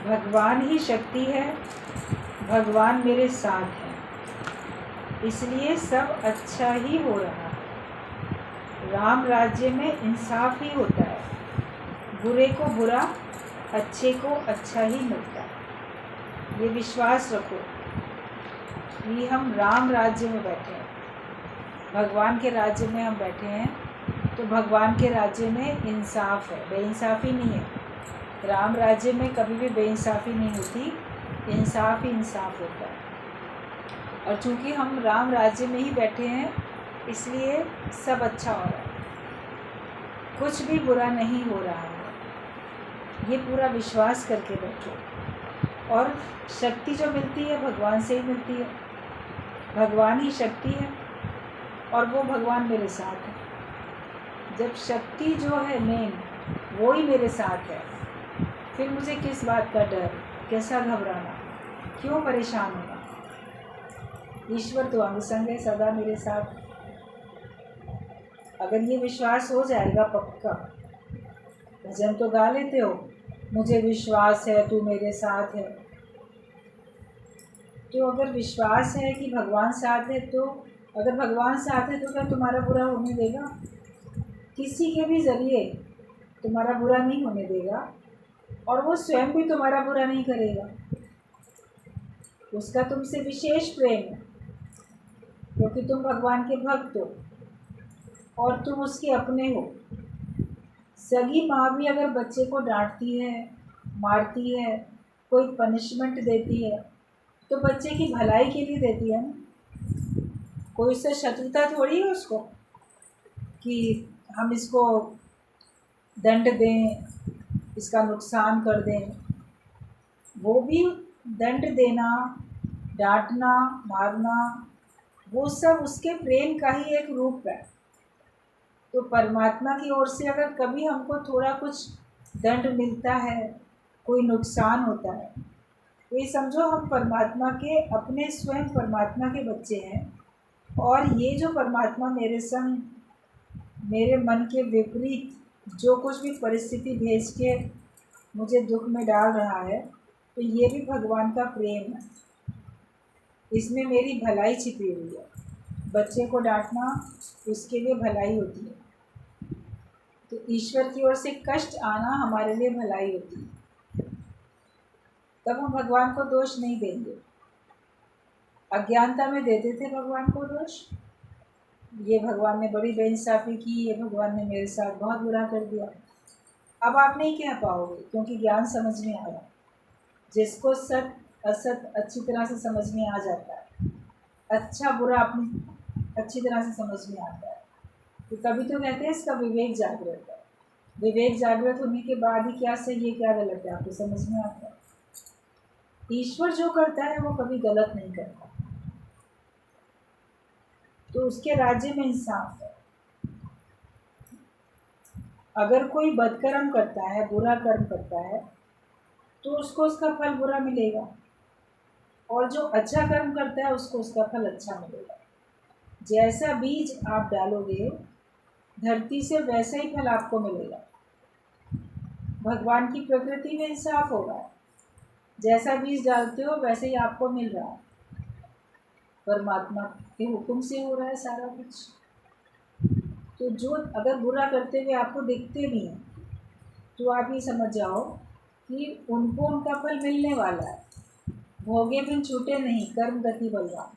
भगवान ही शक्ति है, भगवान मेरे साथ है, इसलिए सब अच्छा ही हो रहा है। राम राज्य में इंसाफ ही होता है, बुरे को बुरा, अच्छे को अच्छा ही मिलता है। ये विश्वास रखो कि हम राम राज्य में बैठे हैं, भगवान के राज्य में हम बैठे हैं, तो भगवान के राज्य में इंसाफ है, बेइंसाफ़ी नहीं है। राम राज्य में कभी भी बेइंसाफ़ी नहीं होती, इंसाफ ही इंसाफ होता है। और चूँकि हम राम राज्य में ही बैठे हैं, इसलिए सब अच्छा हो रहा है, कुछ भी बुरा नहीं हो रहा है। ये पूरा विश्वास करके बैठो। और शक्ति जो मिलती है भगवान से ही मिलती है, भगवान ही शक्ति है और वो भगवान मेरे साथ है। जब शक्ति जो है मेन वो ही मेरे साथ है, फिर मुझे किस बात का डर, कैसा घबराना, क्यों परेशान होना। ईश्वर तो अंग संग है, सदा मेरे साथ। अगर ये विश्वास हो जाएगा पक्का, भजन तो गा लेते हो, मुझे विश्वास है तू मेरे साथ है। तो अगर विश्वास है कि भगवान साथ है, तो अगर भगवान साथ है तो क्या तुम्हारा बुरा होने देगा? किसी के भी ज़रिए तुम्हारा बुरा नहीं होने देगा, और वो स्वयं भी तुम्हारा बुरा नहीं करेगा। उसका तुमसे विशेष प्रेम है, क्योंकि तुम भगवान के भक्त हो और तुम उसके अपने हो। सगी माँ भी अगर बच्चे को डांटती है, मारती है, कोई पनिशमेंट देती है, तो बच्चे की भलाई के लिए देती है ना। कोई उससे शत्रुता थोड़ी है उसको कि हम इसको दंड दें, इसका नुकसान कर दें। वो भी दंड देना, डांटना, मारना, वो सब उसके प्रेम का ही एक रूप है। तो परमात्मा की ओर से अगर कभी हमको थोड़ा कुछ दंड मिलता है, कोई नुकसान होता है, तो ये समझो हम परमात्मा के अपने स्वयं परमात्मा के बच्चे हैं। और ये जो परमात्मा मेरे संग, मेरे मन के विपरीत जो कुछ भी परिस्थिति भेज के मुझे दुख में डाल रहा है, तो ये भी भगवान का प्रेम है, इसमें मेरी भलाई छिपी हुई है। बच्चे को डांटना उसके लिए भलाई होती है, तो ईश्वर की ओर से कष्ट आना हमारे लिए भलाई होती है। तब हम भगवान को दोष नहीं देंगे। अज्ञानता में देते थे भगवान को दोष, ये भगवान ने बड़ी बेइंसाफ़ी की, ये भगवान ने मेरे साथ बहुत बुरा कर दिया। अब आप नहीं कह पाओगे, क्योंकि ज्ञान समझ में आया। जिसको सत असत अच्छी तरह से समझ में आ जाता है, अच्छा बुरा अपनी अच्छी तरह से समझ में आता है, तो तभी तो कहते हैं इसका विवेक जागृत है। विवेक जागृत होने के बाद ही क्या सही है क्या गलत है आपको समझ में आता है। ईश्वर जो करता है वो कभी गलत नहीं करता, तो उसके राज्य में इंसाफ है। अगर कोई बदकर्म करता है, बुरा कर्म करता है, तो उसको उसका फल बुरा मिलेगा, और जो अच्छा कर्म करता है उसको उसका फल अच्छा मिलेगा। जैसा बीज आप डालोगे धरती से, वैसा ही फल आपको मिलेगा। भगवान की प्रकृति में इंसाफ होगा, जैसा बीज डालते हो वैसे ही आपको मिल रहा है। परमात्मा के हुक्म से हो रहा है सारा कुछ। तो जो अगर बुरा करते हुए आपको दिखते भी हैं, तो आप ये समझ जाओ कि उनको उनका फल मिलने वाला है। भोगे बिन छूटे नहीं, कर्म गति बलवान।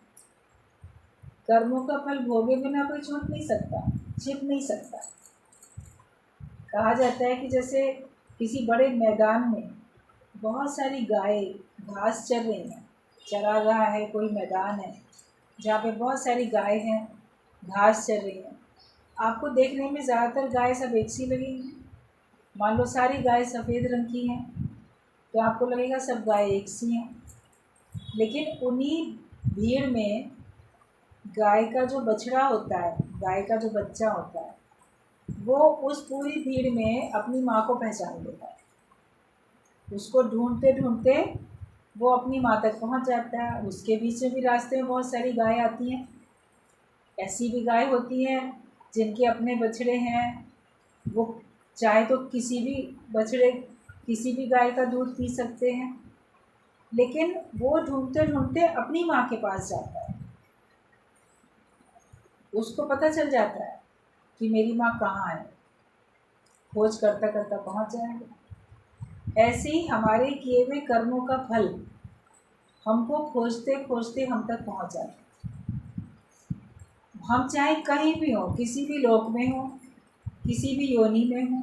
कर्मों का फल भोगे बिना कोई छूट नहीं सकता, छिप नहीं सकता। कहा जाता है कि जैसे किसी बड़े मैदान में बहुत सारी गायें घास चर रही हैं, चरागाह है, कोई मैदान है जहाँ पे बहुत सारी गायें हैं, घास चर रही हैं। आपको देखने में ज़्यादातर गाय सब एक सी लगेंगी। मान लो सारी गाय सफ़ेद रंग की हैं, तो आपको लगेगा सब गाय एक सी हैं। लेकिन उन्हीं भीड़ में गाय का जो बछड़ा होता है, गाय का जो बच्चा होता है, वो उस पूरी भीड़ में अपनी माँ को पहचान लेता है। उसको ढूंढते ढूंढते वो अपनी माँ तक पहुँच जाता है। उसके बीच में भी रास्ते में बहुत सारी गाय आती हैं। ऐसी भी गाय होती हैं जिनके अपने बछड़े हैं, वो चाहे तो किसी भी बछड़े किसी भी गाय का दूध पी सकते हैं, लेकिन वो ढूंढते ढूंढते अपनी माँ के पास जाता है। उसको पता चल जाता है कि मेरी माँ कहाँ है, खोज करता करता पहुँच जाएगा। ऐसे ही हमारे किए हुए कर्मों का फल हमको खोजते खोजते हम तक पहुँच जाता है। हम चाहे कहीं भी हो, किसी भी लोक में हो, किसी भी योनि में हो,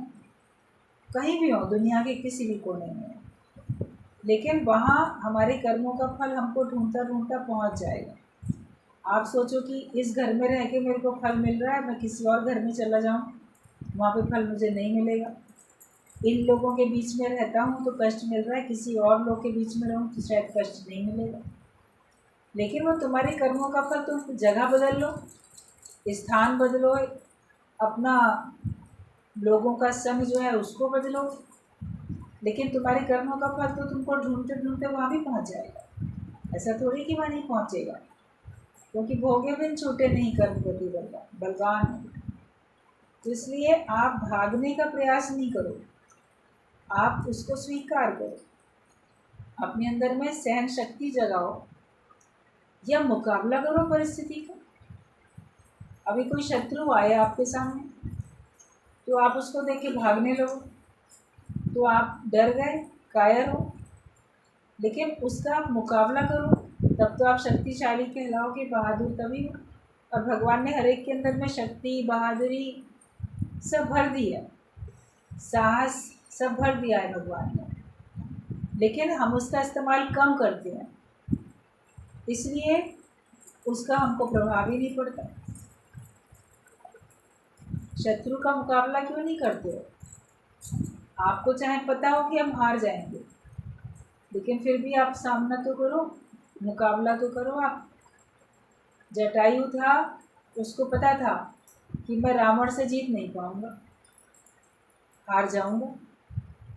कहीं भी हो, दुनिया के किसी भी कोने में हो, लेकिन वहाँ हमारे कर्मों का फल हमको ढूंढता ढूंढता पहुँच जाएगा। आप सोचो कि इस घर में रह के मेरे को फल मिल रहा है, मैं किसी और घर में चला जाऊँ, वहाँ पे फल मुझे नहीं मिलेगा। इन लोगों के बीच में रहता हूँ तो कष्ट मिल रहा है, किसी और लोग के बीच में रहूँ तो शायद कष्ट नहीं मिलेगा। लेकिन वो तुम्हारे कर्मों का फल, तुम जगह बदल लो, स्थान बदलो, अपना लोगों का संग जो है उसको बदलो, लेकिन तुम्हारे कर्मों का फल तो तुमको ढूंढते ढूंढते वहाँ भी पहुँच जाएगा। ऐसा थोड़ी कि वहाँ नहीं पहुँचेगा, क्योंकि भोगे बिन छूटे नहीं कर्म गति बलवान है। तो इसलिए आप भागने का प्रयास नहीं करो, आप उसको स्वीकार करो, अपने अंदर में सहन शक्ति जगाओ या मुकाबला करो परिस्थिति का। अभी कोई शत्रु आए आपके सामने तो आप उसको देख के भागने लगो तो आप डर गए, कायर हो, लेकिन उसका आप मुकाबला करो तब तो आप शक्तिशाली कहलाओगे, बहादुर तभी हो। और भगवान ने हर एक के अंदर में शक्ति, बहादुरी सब भर दी है, साहस सब भर दिया है भगवान ने, लेकिन हम उसका इस्तेमाल कम करते हैं, इसलिए उसका हमको प्रभाव ही नहीं पड़ता। शत्रु का मुकाबला क्यों नहीं करते हो? आपको चाहे पता हो कि हम हार जाएंगे, लेकिन फिर भी आप सामना तो करो, मुकाबला तो करो। आप जटायु था, उसको पता था कि मैं रावण से जीत नहीं पाऊंगा, हार जाऊंगा,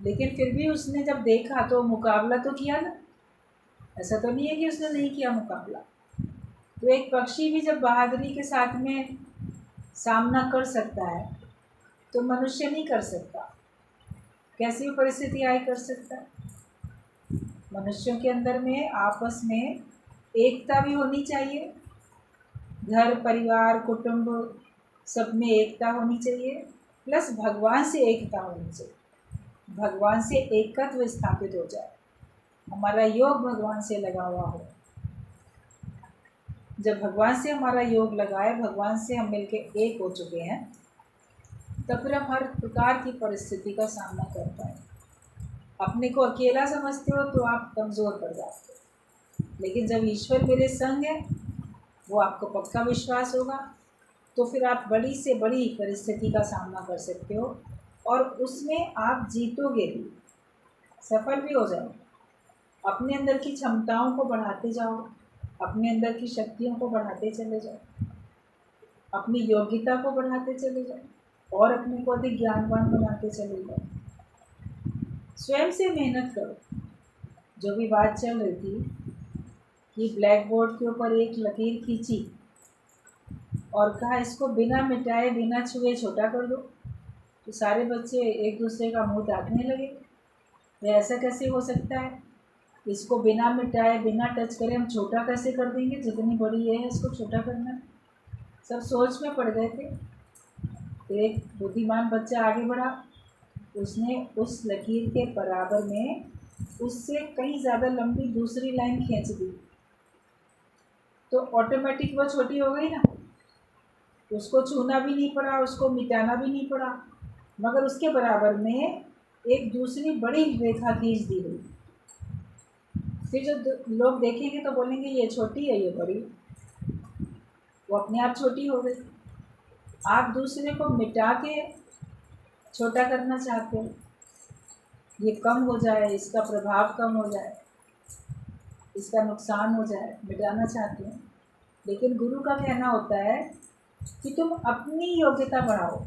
लेकिन फिर भी उसने जब देखा तो मुकाबला तो किया ना। ऐसा तो नहीं है कि उसने नहीं किया मुकाबला। तो एक पक्षी भी जब बहादुरी के साथ में सामना कर सकता है तो मनुष्य नहीं कर सकता? कैसी भी परिस्थिति आए कर सकता है। मनुष्यों के अंदर में आपस में एकता भी होनी चाहिए, घर परिवार कुटुंब सब में एकता होनी चाहिए, प्लस भगवान से एकता होनी चाहिए, भगवान से एकत्व स्थापित हो जाए, हमारा योग भगवान से लगा हुआ हो। जब भगवान से हमारा योग लगा है, भगवान से हम मिलके एक हो चुके हैं, तब फिर हम हर प्रकार की परिस्थिति का सामना कर पाए। अपने को अकेला समझते हो तो आप कमज़ोर पड़ जाते हो, लेकिन जब ईश्वर मेरे संग है, वो आपको पक्का विश्वास होगा, तो फिर आप बड़ी से बड़ी परिस्थिति का सामना कर सकते हो और उसमें आप जीतोगे भी, सफल भी हो जाओ। अपने अंदर की क्षमताओं को बढ़ाते जाओ, अपने अंदर की शक्तियों को बढ़ाते चले जाओ, अपनी योग्यता को बढ़ाते चले जाओ और अपने को अधिक ज्ञानवान बनाते चले जाओ। स्वयं से मेहनत करो। जो भी बात चल रही थी कि ब्लैक बोर्ड के ऊपर एक लकीर खींची और कहा इसको बिना मिटाए बिना छुए छोटा कर दो, तो सारे बच्चे एक दूसरे का मुंह ताकने लगे, तो ऐसा कैसे हो सकता है? इसको बिना मिटाए बिना टच करे हम छोटा कैसे कर देंगे? जितनी बड़ी है इसको छोटा करना है। सब सोच में पड़ गए थे। तो एक बुद्धिमान बच्चा आगे बढ़ा, उसने उस लकीर के बराबर में उससे कहीं ज़्यादा लंबी दूसरी लाइन खींच दी, तो ऑटोमेटिक वो छोटी हो गई ना। उसको छूना भी नहीं पड़ा, उसको मिटाना भी नहीं पड़ा, मगर उसके बराबर में एक दूसरी बड़ी रेखा खींच दी गई। फिर जो लोग देखेंगे तो बोलेंगे ये छोटी है, ये बड़ी, वो अपने आप छोटी हो गई। आप दूसरे को मिटा के छोटा करना चाहते हो, ये कम हो जाए, इसका प्रभाव कम हो जाए, इसका नुकसान हो जाए, मिटाना चाहते हो। लेकिन गुरु का कहना होता है कि तुम अपनी योग्यता बढ़ाओ,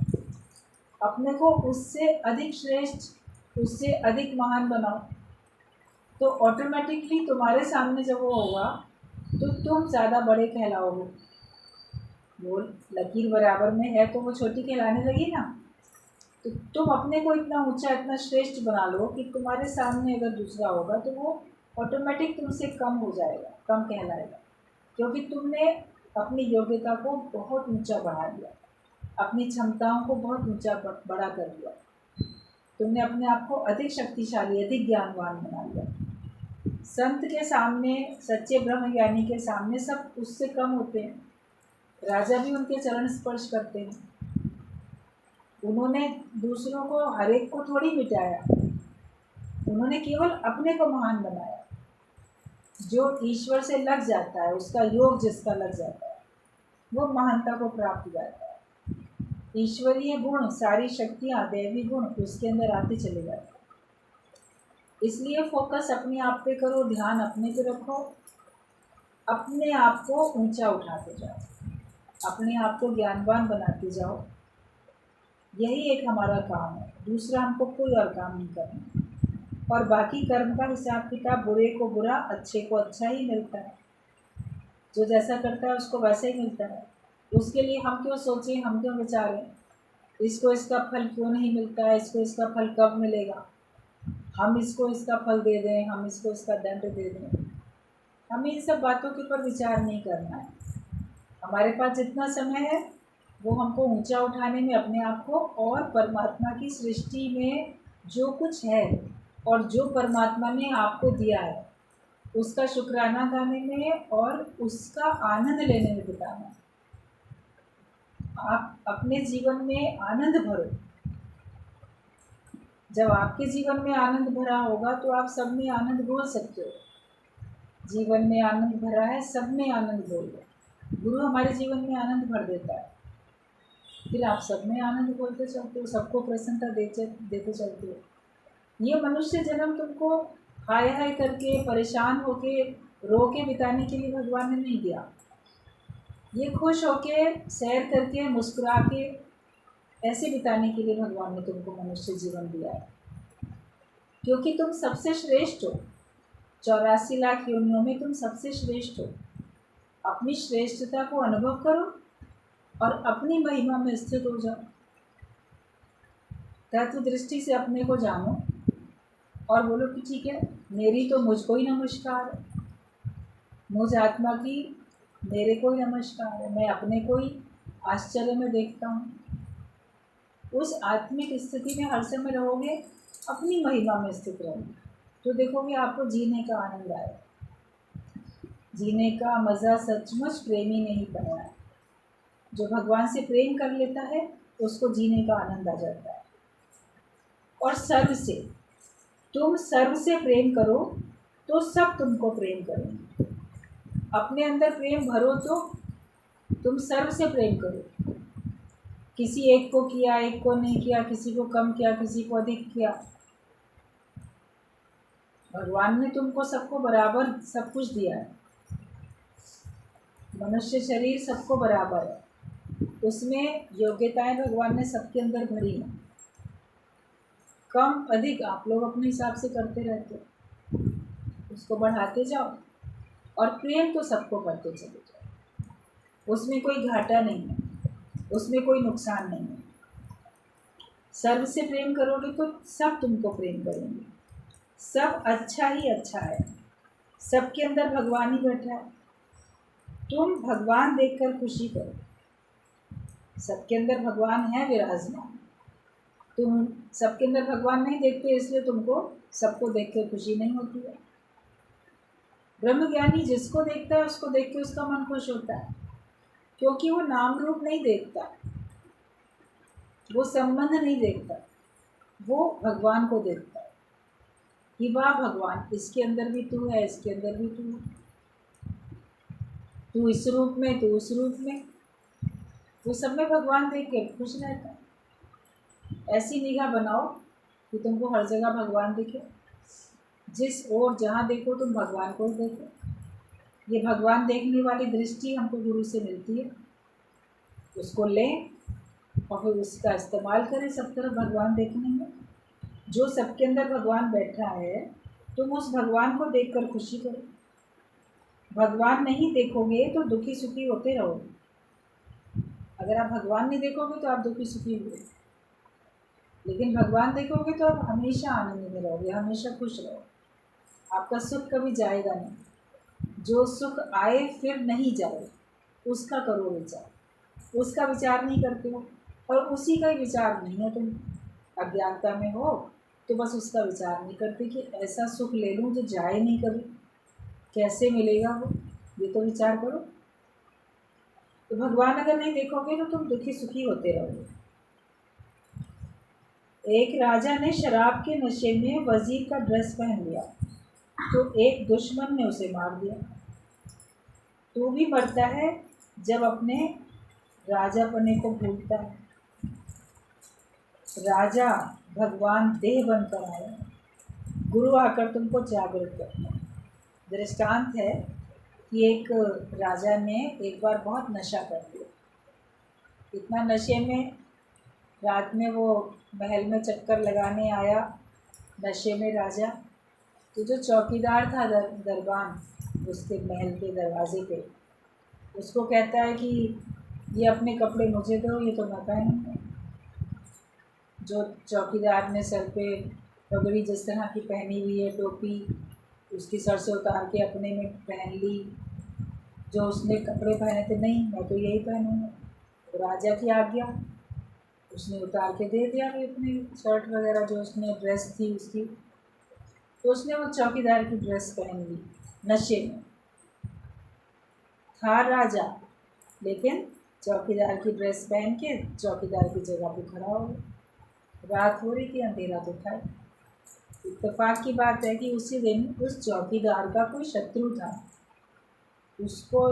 अपने को उससे अधिक श्रेष्ठ, उससे अधिक महान बनाओ, तो ऑटोमेटिकली तुम्हारे सामने जब वो होगा तो तुम ज़्यादा बड़े कहलाओगे। वो लकीर बराबर में है तो वो छोटी कहलाने लगी ना। तो तुम अपने को इतना ऊंचा, इतना श्रेष्ठ बना लो कि तुम्हारे सामने अगर दूसरा होगा तो वो ऑटोमेटिक तुमसे कम हो जाएगा, कम कहलाएगा, क्योंकि तुमने अपनी योग्यता को बहुत ऊंचा बढ़ा दिया, अपनी क्षमताओं को बहुत ऊंचा बड़ा कर दिया। तुमने अपने आप को अधिक शक्तिशाली, अधिक ज्ञानवान बना लिया। संत के सामने, सच्चे ब्रह्म ज्ञानी के सामने सब उससे कम होते हैं। राजा भी उनके चरण स्पर्श करते हैं। उन्होंने दूसरों को, हर एक को थोड़ी मिटाया, उन्होंने केवल अपने को महान बनाया। जो ईश्वर से लग जाता है, उसका योग जिसका लग जाता है, वो महानता को प्राप्त हो जाता है। ईश्वरीय गुण, सारी शक्तियाँ, दैवी गुण उसके अंदर आते चले जाते हैं। इसलिए फोकस अपने आप पे करो, ध्यान अपने पे रखो, अपने आप को ऊंचा उठाते जाओ, अपने आप को ज्ञानवान बनाते जाओ। यही एक हमारा काम है, दूसरा हमको कोई और काम नहीं करना। और बाकी कर्म का हिसाब किताब, बुरे को बुरा, अच्छे को अच्छा ही मिलता है। जो जैसा करता है उसको वैसा ही मिलता है। उसके लिए हम क्यों सोचें, हम क्यों विचारें, इसको इसका फल क्यों नहीं मिलता है, इसको इसका फल कब मिलेगा, हम इसको इसका फल दे दें, हम इसको इसका दंड दे दें। हमें इन सब बातों के ऊपर विचार नहीं करना है। हमारे पास जितना समय है वो हमको ऊंचा उठाने में, अपने आप को, और परमात्मा की सृष्टि में जो कुछ है और जो परमात्मा ने आपको दिया है उसका शुक्राना गाने में और उसका आनंद लेने में बिताना। आप अपने जीवन में आनंद भरो। जब आपके जीवन में आनंद भरा होगा तो आप सब में आनंद बोल सकते हो। जीवन में आनंद भरा है, सब में आनंद बोलो। गुरु हमारे जीवन में आनंद भर देता है, फिर आप सब में आनंद बोलते चलते हो, सबको प्रसन्नता देते चलते हो। ये मनुष्य जन्म तुमको हाय हाय करके, परेशान होके, रो के बिताने के लिए भगवान ने नहीं दिया। ये खुश होके, सैर करके, मुस्कुरा के ऐसे बिताने के लिए भगवान ने तुमको मनुष्य जीवन दिया है, क्योंकि तुम सबसे श्रेष्ठ हो। 84 लाख योनियों में तुम सबसे श्रेष्ठ हो। अपनी श्रेष्ठता को अनुभव करो और अपनी महिमा में स्थित हो जाओ। तत्व दृष्टि से अपने को जानो और बोलो कि ठीक है, मेरी तो मुझको ही नमस्कार है, मुझ आत्मा की मेरे को ही नमस्कार है, मैं अपने को ही आश्चर्य में देखता हूँ। उस आत्मिक स्थिति में हर समय रहोगे, अपनी महिमा में स्थित रहोगे, तो देखोगे आपको जीने का आनंद आएगा। जीने का मज़ा सचमुच प्रेमी ने ही पाया है। जो भगवान से प्रेम कर लेता है उसको जीने का आनंद आ जाता है। और सर्व से, तुम सर्व से प्रेम करो तो सब तुमको प्रेम करेंगे। अपने अंदर प्रेम भरो तो तुम सर्व से प्रेम करो। किसी एक को किया, एक को नहीं किया, किसी को कम किया, किसी को अधिक किया। भगवान ने तुमको सबको बराबर सब कुछ दिया है। मनुष्य शरीर सबको बराबर है, उसमें योग्यताएं भगवान ने सबके अंदर भरी हैं। कम अधिक आप लोग अपने हिसाब से करते रहते हो, उसको बढ़ाते जाओ और प्रेम तो सबको करते चले जाओ। उसमें कोई घाटा नहीं है, उसमें कोई नुकसान नहीं है। सर्व से प्रेम करोगे तो सब तुमको प्रेम करेंगे। सब अच्छा ही अच्छा है, सबके अंदर भगवान ही बैठा है। तुम भगवान देखकर खुशी करो, सबके अंदर भगवान है विराजमान। तुम सबके अंदर भगवान नहीं देखते, इसलिए तुमको सबको देख कर खुशी नहीं होती है। ब्रह्मज्ञानी जिसको देखता है उसको देख के उसका मन खुश होता है, क्योंकि वो नाम रूप नहीं देखता, वो संबंध नहीं देखता, वो भगवान को देखता है कि वाह भगवान, इसके अंदर भी तू है, इसके अंदर भी तू है, तू इस रूप में, तू उस रूप में। वो सब में भगवान देख के खुश रहता है। ऐसी निगाह बनाओ कि तुमको हर जगह भगवान दिखे। जिस ओर जहाँ देखो तुम भगवान को ही देखो। ये भगवान देखने वाली दृष्टि हमको गुरु से मिलती है, उसको लें और फिर उसका इस्तेमाल करें सब तरफ भगवान देखने में। जो सबके अंदर भगवान बैठा है, तुम उस भगवान को देखकर खुशी करो। भगवान नहीं देखोगे तो दुखी सुखी होते रहोगे। अगर आप भगवान नहीं देखोगे तो आप दुखी सुखी होगे। लेकिन भगवान देखोगे तो आप हमेशा आनंद में रहोगे, हमेशा खुश रहोगे, आपका सुख कभी जाएगा नहीं। जो सुख आए फिर नहीं जाए उसका करो विचार, उसका विचार नहीं करते हो, और उसी का ही विचार नहीं है, तुम अज्ञानता में हो तो बस उसका विचार नहीं करते कि ऐसा सुख ले लूँ जो जाए नहीं कभी, कैसे मिलेगा वो, ये तो विचार करो। तो भगवान अगर नहीं देखोगे तो तुम दुखी सुखी होते रहोगे। एक राजा ने शराब के नशे में वजीर का ड्रेस पहन लिया तो एक दुश्मन ने उसे मार दिया। तू भी मरता है जब अपने राजा पने को भूलता है। राजा भगवान देह बनकर आए, गुरु आकर तुमको जागृत करता है। दृष्टांत है कि एक राजा ने एक बार बहुत नशा कर लिया, इतना नशे में रात में वो महल में चक्कर लगाने आया नशे में राजा। तो जो चौकीदार था दरबान उसके महल के दरवाजे पे, उसको कहता है कि ये अपने कपड़े मुझे दो, ये तो मैं पहनूंगा। जो चौकीदार ने सर पे पगड़ी जिस तरह की पहनी हुई है, टोपी उसकी सर से उतार के अपने में पहन ली, जो उसने कपड़े पहने थे, नहीं मैं तो यही पहनूंगा। तो राजा की आज्ञा, उसने उतार के दे दिया कि अपनी शर्ट वगैरह जो उसने ड्रेस थी उसकी, तो उसने वो चौकीदार की ड्रेस पहन ली नशे में। था राजा लेकिन चौकीदार की ड्रेस पहन के चौकीदार की जगह पे खड़ा हो गया। रात हो रही थी, अंधेरा तो था। इत्तेफाक की बात है कि उसी दिन उस चौकीदार का कोई शत्रु था, उसको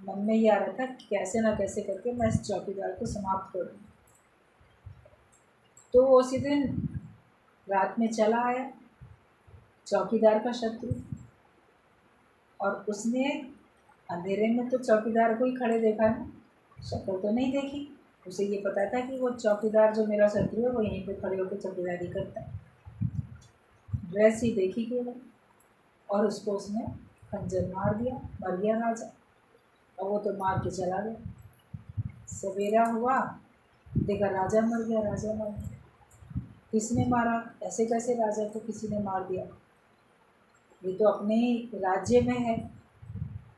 मन में ये आ रहा था कि कैसे ना कैसे करके मैं इस चौकीदार को समाप्त करूँ। तो वो उसी दिन रात में चला आया चौकीदार का शत्रु, और उसने अंधेरे में तो चौकीदार को ही खड़े देखा ना, शक्ल तो नहीं देखी। उसे ये पता था कि वो चौकीदार जो मेरा शत्रु है वो यहीं पे खड़े होकर चौकीदारी करता है। ड्रेस ही देखी केवल, और उसको उसने खंजर मार दिया, मर गया राजा। और वो तो मार के चला गया। सवेरा हुआ, देखा राजा मर गया, राजा मर गया। किसने मारा? ऐसे कैसे राजा को किसी ने मार दिया? ये तो अपने राज्य में है,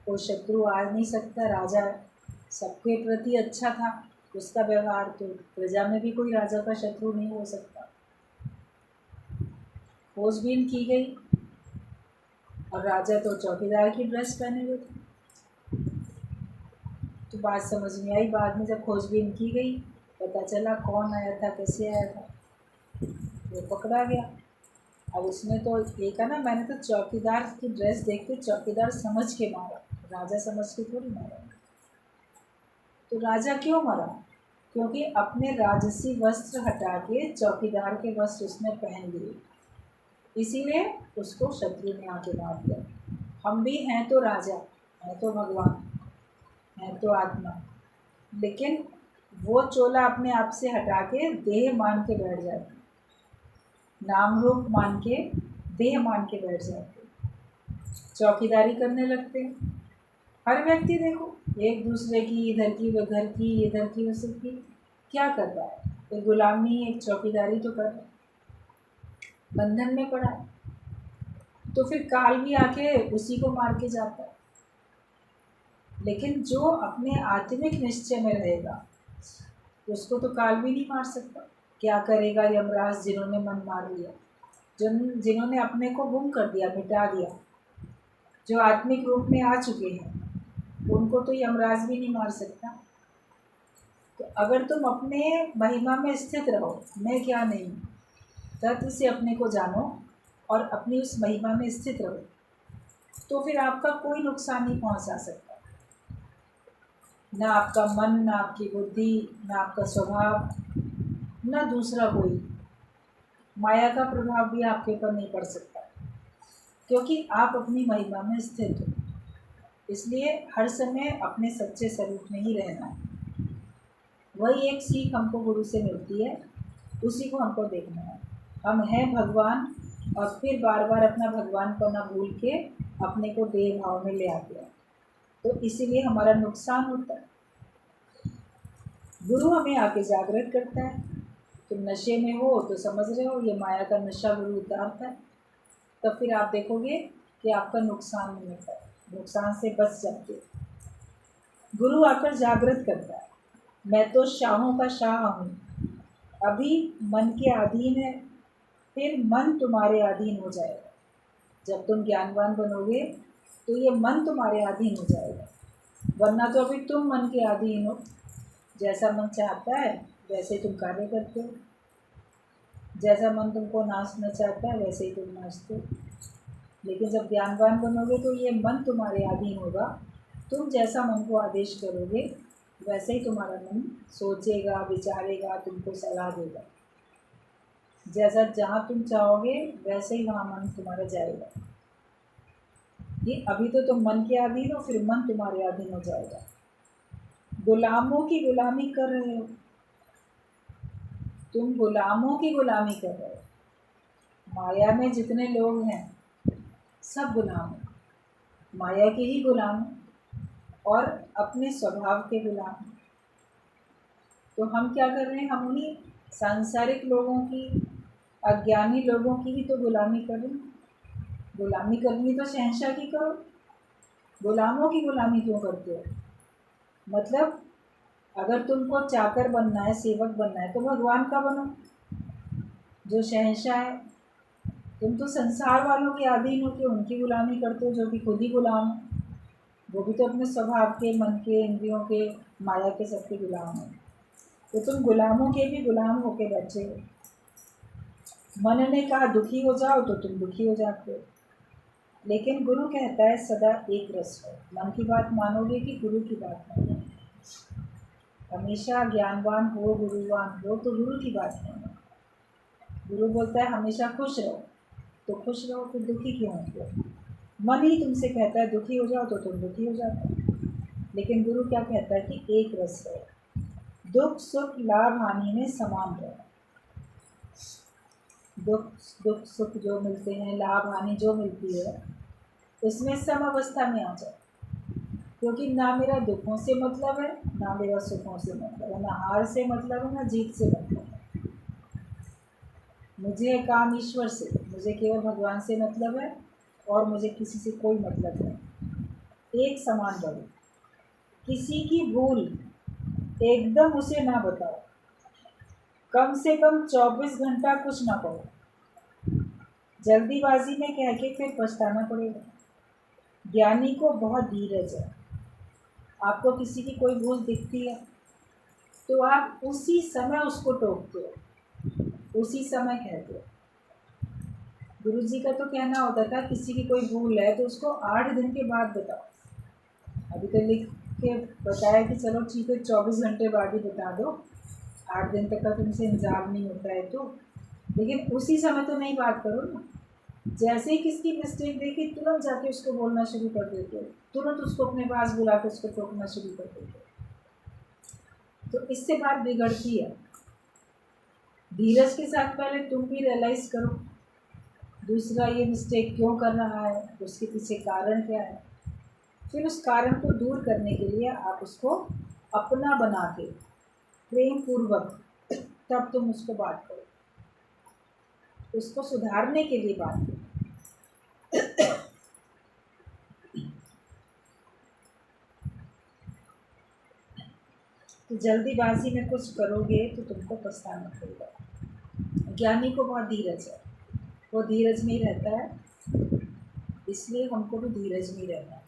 कोई शत्रु आ नहीं सकता। राजा सबके प्रति अच्छा था, उसका व्यवहार, तो प्रजा में भी कोई राजा का शत्रु नहीं हो सकता। खोजबीन की गई और राजा तो चौकीदार की ड्रेस पहने हुए थे। तो बात समझ में आई, बाद में जब खोजबीन की गई पता चला कौन आया था, कैसे आया था, वो पकड़ा गया। अब उसने तो ये कहा ना, मैंने तो चौकीदार की ड्रेस देख के चौकीदार समझ के मारा, राजा समझ के थोड़ी मारा। तो राजा क्यों मरा? क्योंकि अपने राजसी वस्त्र हटा के चौकीदार के वस्त्र उसने पहन लिए, इसीलिए उसको शत्रु ने आके मार दिया। हम भी हैं तो राजा, हैं तो भगवान, हैं तो आत्मा, लेकिन वो चोला अपने आप से हटा के देह मान के बैठ जाते, नाम रूप मान के देह मान के बैठ जाते, चौकीदारी करने लगते हैं। हर व्यक्ति देखो, एक दूसरे की, इधर की वो घर की, इधर की वो सब की, क्या कर रहा है? एक गुलामी, एक चौकीदारी तो कर रहा है, बंधन में पड़ा है। तो फिर काल भी आके उसी को मार के जाता है। लेकिन जो अपने आत्मिक निश्चय में रहेगा उसको तो काल भी नहीं मार सकता। क्या करेगा यमराज? जिन्होंने मन मार लिया, जिन्होंने अपने को गुम कर दिया, मिटा दिया, जो आत्मिक रूप में आ चुके हैं, उनको तो यमराज भी नहीं मार सकता। तो अगर तुम अपने महिमा में स्थित रहो, मैं क्या नहीं, तत्व से अपने को जानो और अपनी उस महिमा में स्थित रहो, तो फिर आपका कोई नुकसान नहीं पहुंचा सकता। ना आपका मन, ना आपकी बुद्धि, ना आपका स्वभाव, ना दूसरा कोई, माया का प्रभाव भी आपके ऊपर नहीं पड़ सकता, क्योंकि आप अपनी महिमा में स्थित हो। इसलिए हर समय अपने सच्चे स्वरूप में ही रहना है। वही एक सीख हमको गुरु से मिलती है, उसी को हमको देखना है। हम हैं भगवान, और फिर बार बार अपना भगवान को ना भूल के अपने को देह भाव में ले आते हैं, तो इसीलिए हमारा नुकसान होता है। गुरु हमें आके जागृत करता है, तुम नशे में हो तो समझ रहे हो ये माया का नशा गुरु उतारता है, तब फिर आप देखोगे कि आपका नुकसान नहीं होता है, नुकसान से बच जाते हो। गुरु आकर जागृत करता है, मैं तो शाहों का शाह हूँ, अभी मन के अधीन है, फिर मन तुम्हारे अधीन हो जाएगा। जब तुम ज्ञानवान बनोगे तो ये मन तुम्हारे अधीन हो जाएगा, वरना तो अभी तुम मन के अधीन हो। जैसा मन चाहता है वैसे तुम कार्य करते हो, जैसा मन तुमको नाचना चाहता है वैसे ही तुम नाचते हो। लेकिन जब ज्ञानवान बनोगे तो ये मन तुम्हारे अधीन होगा, तुम जैसा मन को आदेश करोगे वैसे ही तुम्हारा मन सोचेगा, विचारेगा, तुमको सलाह देगा। जैसा जहाँ तुम चाहोगे वैसे ही वहाँ मन तुम्हारा जाएगा। ये अभी तो तुम मन के अधीन हो, फिर मन तुम्हारे अधीन हो जाएगा। गुलामों की गुलामी कर रहे हो, तुम गुलामों की गुलामी कर रहे हो। माया में जितने लोग हैं सब गुलाम हैं, माया के ही गुलाम हैं और अपने स्वभाव के गुलाम हैं। तो हम क्या कर रहे हैं, हम उन्हीं सांसारिक लोगों की, अज्ञानी लोगों की ही तो गुलामी कर रहे हैं। गुलामी करनी तो शहंशाह की करो, गुलामों की गुलामी क्यों करते हो? मतलब अगर तुमको चाकर बनना है, सेवक बनना है, तो भगवान का बनो जो शहंशाह है। तुम तो संसार वालों के अधीन हो के उनकी गुलामी करते हो जो कि खुद ही गुलाम है। वो भी तो अपने स्वभाव के, मन के, इंद्रियों के, माया के सबके गुलाम हैं। तो तुम गुलामों के भी गुलाम होके बैठे हो। मन ने कहा दुखी हो जाओ तो तुम दुखी हो जाते हो, लेकिन गुरु कहता है सदा एक रस हो। मन की बात मानोगे कि गुरु की बात मानोगे? हमेशा ज्ञानवान हो, गुरुवान हो तो गुरु की बात मानो। गुरु बोलता है हमेशा खुश रहो, तो खुश रहो, फिर दुखी क्यों होते हो? मन ही तुमसे कहता है दुखी हो जाओ तो तुम दुखी हो जाते हो। लेकिन गुरु क्या कहता है कि एक रस है, दुख सुख लाभ हानि में समान रहो। दुख सुख जो मिलते हैं, लाभ हानि जो मिलती है, उसमें सम अवस्था में आ जाओ। क्योंकि ना मेरा दुखों से मतलब है, ना मेरा सुखों से मतलब है, ना हार से मतलब है, ना जीत से मतलब है। मुझे काम ईश्वर से, मुझे केवल भगवान से मतलब है और मुझे किसी से कोई मतलब नहीं। एक समान रहो, किसी की भूल एकदम उसे ना बताओ, कम से कम 24 घंटा कुछ ना कहो। जल्दीबाजी में कह के फिर पछताना पड़ेगा। ज्ञानी को बहुत धीरज है। आपको किसी की कोई भूल दिखती है तो आप उसी समय उसको टोकते हो, उसी समय कहते हो। गुरु जी का तो कहना होता था किसी की कोई भूल है तो उसको 8 दिन के बाद बताओ। अभी तो लिख के बताया कि चलो ठीक है 24 घंटे बाद ही बता दो, 8 दिन तक का तुमसे इंतजार नहीं होता है तो। लेकिन उसी समय तो नहीं बात करो ना। जैसे ही किसकी मिस्टेक देखी तुरंत जाके उसको बोलना शुरू कर देते हो, तुरंत उसको अपने पास बुला के उसको टोकना शुरू कर देते हो। तो इससे बात बिगड़ती है। धीरज के साथ पहले तुम भी रियलाइज़ करो दूसरा ये मिस्टेक क्यों कर रहा है, उसके पीछे कारण क्या है। फिर उस कारण को दूर करने के लिए आप उसको अपना बना के प्रेम पूर्वक तब तुम उसको बात करो, उसको सुधारने के लिए बात करो। तो जल्दीबाजी में कुछ करोगे तो तुमको पछताना पड़ेगा। ज्ञानी को बहुत धीरज है, वो धीरज में ही रहता है, इसलिए हमको भी धीरज में ही रहना है।